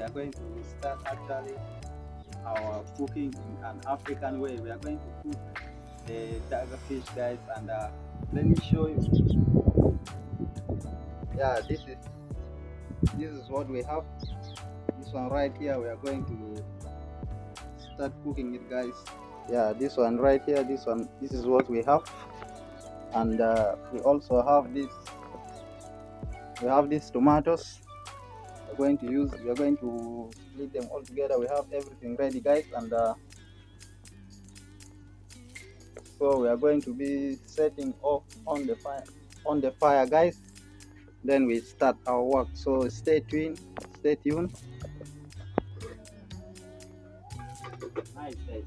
are going to start actually our cooking in an African way. We are going to cook the tiger fish, guys, and let me show you. Yeah, this is what we have. This one right here, we are going to start cooking it, guys. Yeah, this one right here, this is what we have. And we also have this. We have these tomatoes. We are going to split them all together. We have everything ready, guys, and so we are going to be setting off on the fire, guys. Then we start our work. So stay tuned. Nice, guys.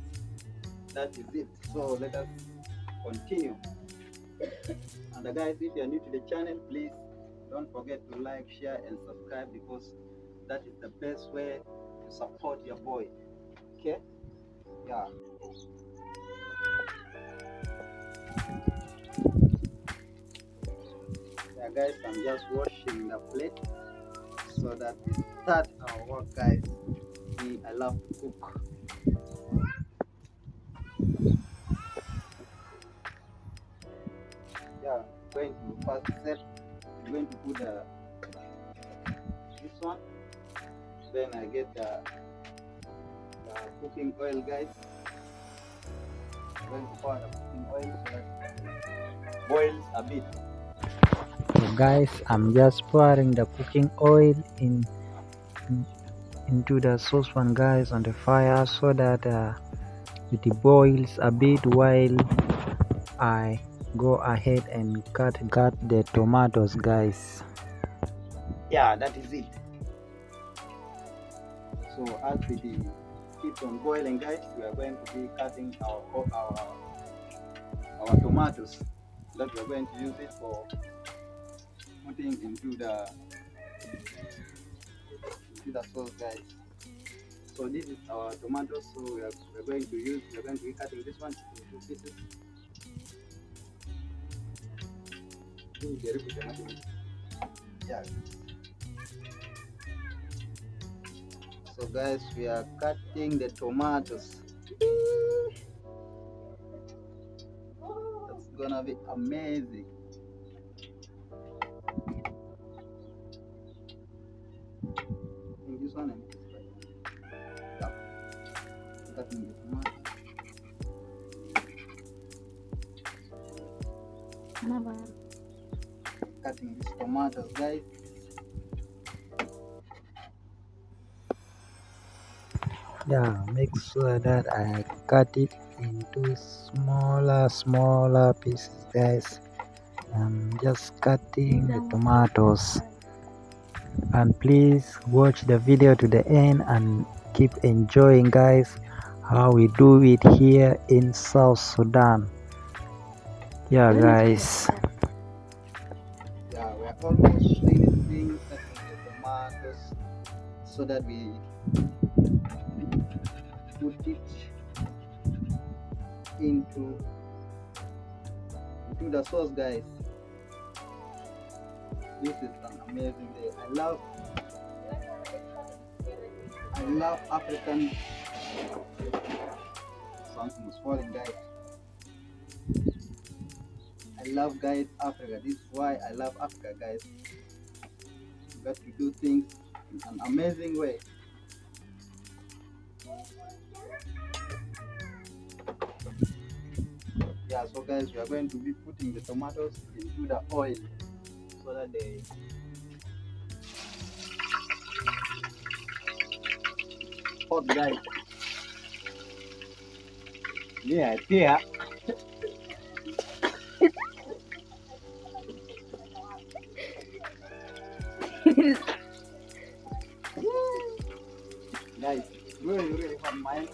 That is it. So let us continue. And guys, if you are new to the channel, please don't forget to like, share, and subscribe, because that is the best way to support your boy. Okay? Yeah. Yeah, guys, I'm just washing the plate so that we start our work, guys. See, I love to cook. Yeah, going to first set. I'm going to put this one. Then I get the cooking oil, guys. I'm going to pour the cooking oil so that it boils a bit. So guys, I'm just pouring the cooking oil into the saucepan, guys, on the fire, so that it boils a bit while I go ahead and cut the tomatoes, guys. Yeah, that is it. So as it keeps on boiling, guys, we are going to be cutting our tomatoes that we are going to use it for putting into the sauce, guys. So this is our tomatoes. So we are going to be cutting this one into 2 pieces. Yeah. So guys, we are cutting the tomatoes. That's gonna be amazing. In this one and this one. Yeah. Cutting the tomatoes. Cutting these tomatoes, guys. Yeah, make sure that I cut it into smaller pieces, guys. I'm just cutting the tomatoes, and please watch the video to the end and keep enjoying, guys, how we do it here in South Sudan. Yeah, guys. Yeah, we are almost finishing cutting the tomatoes so that we put it into the sauce, guys. This is an amazing day. I love African. Something is falling, guys. I love, guys, Africa. This is why I love Africa, guys. You got to do things in an amazing way. Yeah, so guys, we are going to be putting the tomatoes into the oil so that they hot, guys. Yeah. Guys, really hot, man.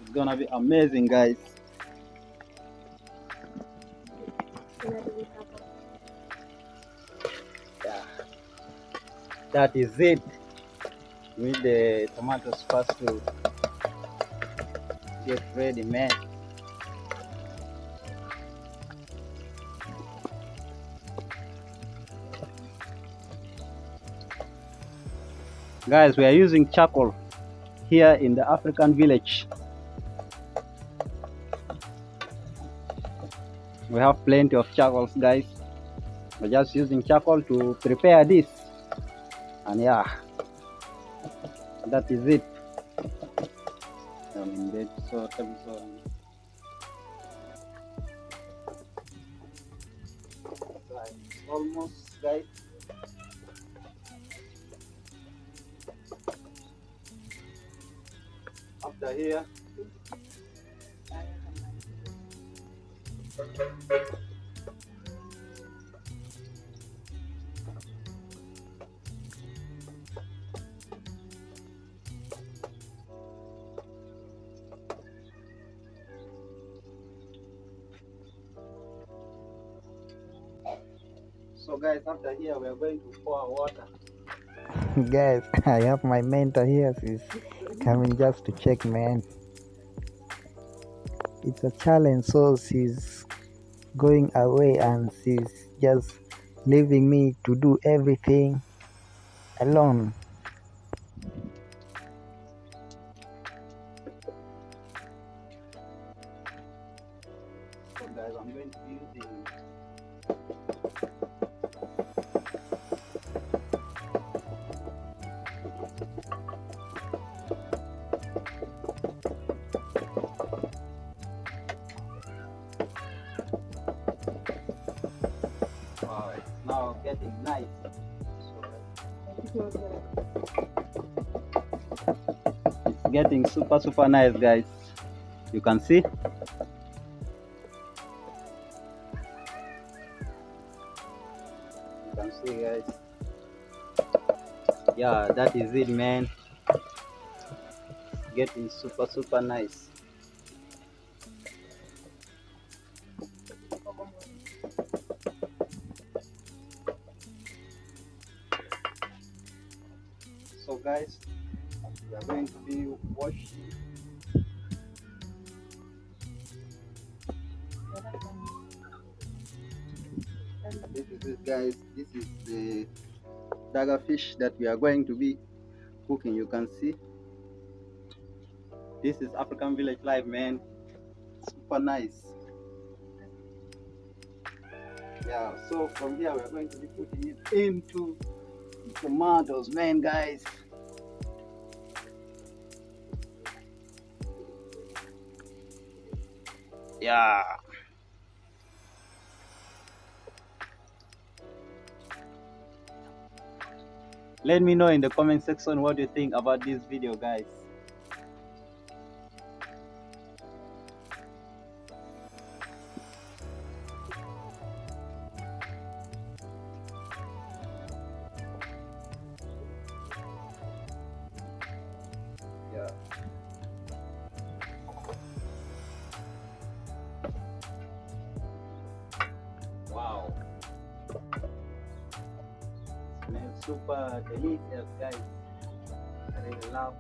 It's gonna be amazing, guys. Yeah, that is it. We need the tomatoes first to get ready, man. Guys, we are using charcoal here in the African village. We have plenty of charcoals, guys. We're just using charcoal to prepare this. And yeah, that is it. Almost, guys. After here, so guys, after here we are going to pour water. Guys, I have my mentor here. She's coming just to check, man. It's a challenge, so she's going away and she's just leaving me to do everything alone. So guys, I'm going to be using wow, it's now getting nice. It's getting super nice, guys. You can see. You can see, guys. Yeah, that is it, man. Getting super nice. So guys, we are going to be washing. This is it, guys. This is the dagger fish that we are going to be cooking. You can see. This is African village life, man. Super nice. Yeah, so from here we are going to be putting it into the tomatoes, man, guys. Yeah. Let me know in the comment section what you think about this video, guys. Yeah. Wow. Smells super delicious, guys. I really love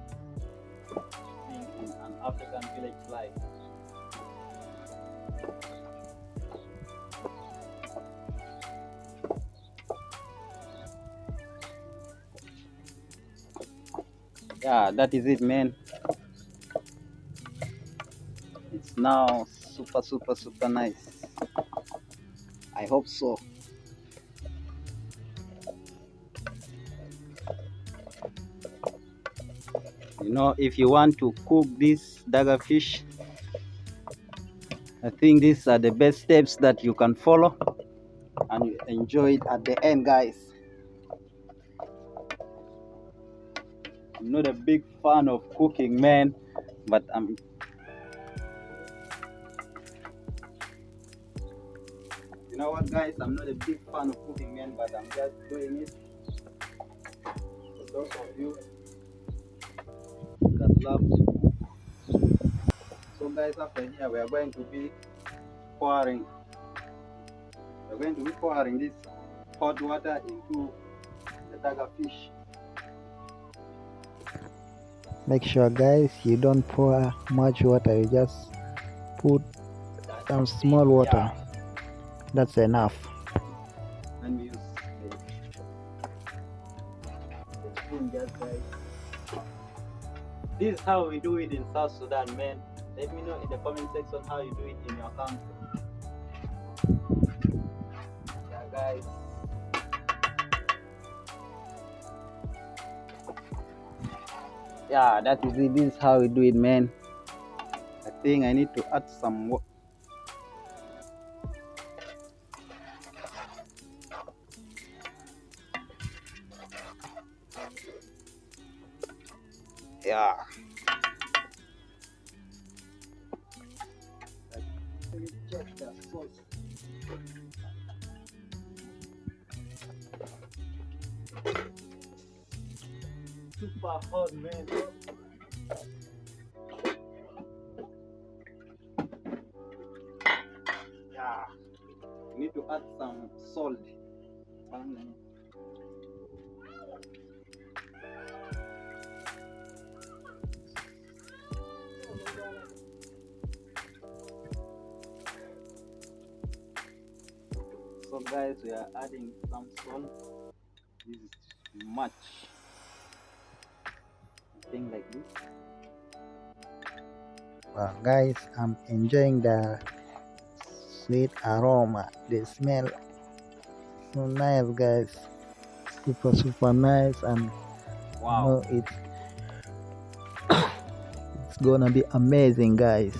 being in an African village life. Yeah, that is it, man. It's now super nice. I hope so. You know, if you want to cook this dagger fish, I think these are the best steps that you can follow and you enjoy it at the end, guys. I'm not a big fan of cooking, man, but you know what, guys, I'm not a big fan of cooking, man, but I'm just doing it for those of you that love. So guys, after here we are going to be pouring this hot water into the dagger fish. Make sure, guys, you don't pour much water. You just put some small water. Yeah. That's enough. Let me use the spoon, just guys. This is how we do it in South Sudan, man. Let me know in the comment section how you do it in your country. Yeah, guys. Yeah, that is it. This is how we do it, man. I think I need to add some work. Yeah. Let me check the sauce. Super hot, man. Yeah. We need to add some salt. So guys, we are adding some salt. This is much. Thing like this. Well, guys, I'm enjoying the sweet aroma. The smell so nice, guys. Super nice, and Wow. it's gonna be amazing, guys.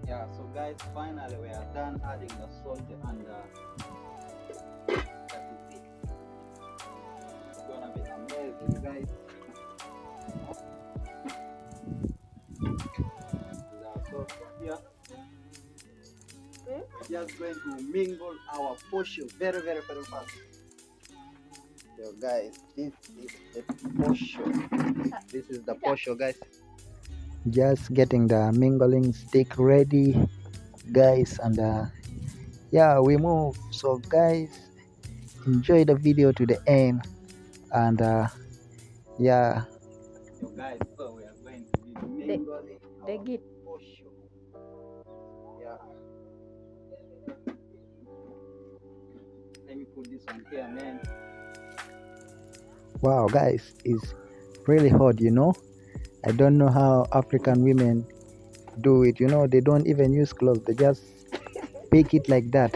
Yeah, so guys, finally we are done adding the salt and that is it. It's gonna be amazing, guys. So here, we are just going to mingle our posho very fast. So guys, this is the posho. This is the posho, guys. Just getting the mingling stick ready, guys, and yeah, we move. So guys, enjoy the video to the end, and yeah. So guys, so we are going to be mingling our posho. Yeah. Let me put this on here, man. Wow, guys, it's really hot, you know. I don't know how African women do it, you know. They don't even use clothes, they just pick it like that.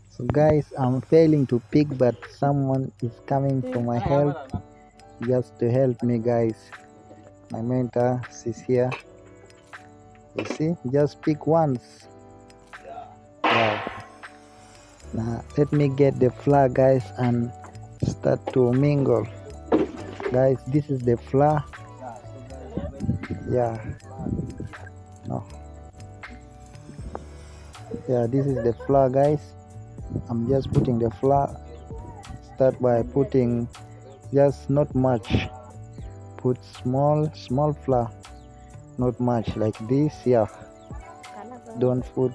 So guys, I'm failing to pick, but someone is coming for my help, just to help me, guys. My mentor is here. You see, just pick once. Wow. Now let me get the flour, guys, and start to mingle. Guys, this is the flour. Yeah. No. Yeah, this is the flour, guys. I'm just putting the flour. Start by putting just not much. Put small flour, not much, like this. Yeah. Don't put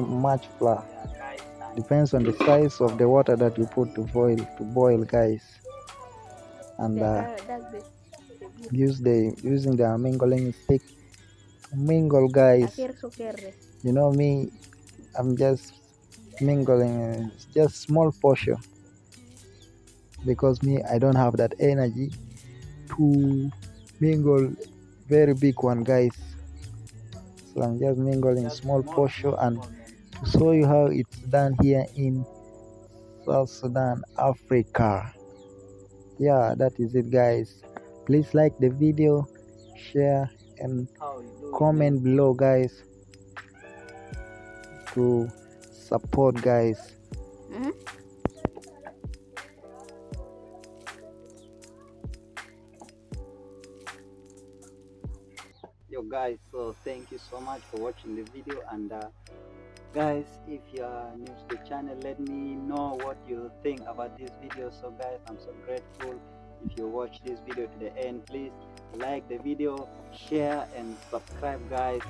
much flour. Depends on the size of the water that you put to boil, guys. And using the mingling stick, mingle, guys. You know me, I'm just mingling just small portion, because me, I don't have that energy to mingle very big one, guys. So I'm just mingling small portion, and to show you how it's done here in South Sudan, Africa. Yeah, that is it, guys. Please like the video, share, and comment below, guys, to support, guys. Yo guys, so thank you so much for watching the video, and guys, if you are new to the channel, let me know what you think about this video. So guys, I'm so grateful if you watch this video to the end. Please like the video, share, and subscribe, guys.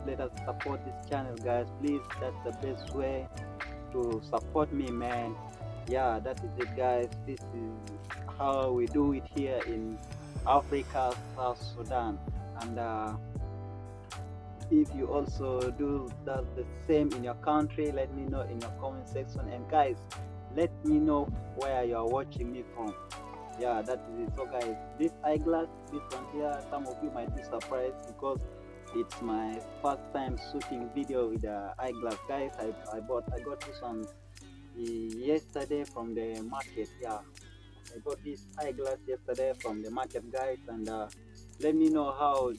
Let us support this channel, guys. Please, that's the best way to support me, man. Yeah, that is it, guys. This is how we do it here in Africa, South Sudan. And if you also do that the same in your country, let me know in your comment section. And guys, let me know where you are watching me from. Yeah, that is it. So guys, this eyeglass, this one here, some of you might be surprised because it's my first time shooting video with the eyeglass. Guys, I got this one yesterday from the market. Yeah, I got this eyeglass yesterday from the market, guys. And let me know how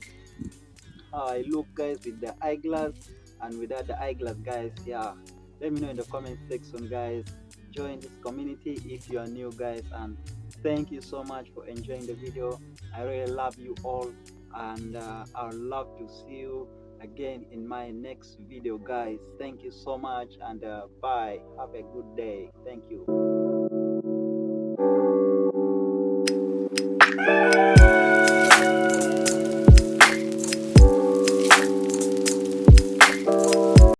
I look, guys, with the eyeglass and without the eyeglass, guys. Yeah, let me know in the comment section, guys. Join this community if you are new, guys. And thank you so much for enjoying the video. I really love you all, and I would love to see you again in my next video, guys. Thank you so much, and bye. Have a good day. Thank you.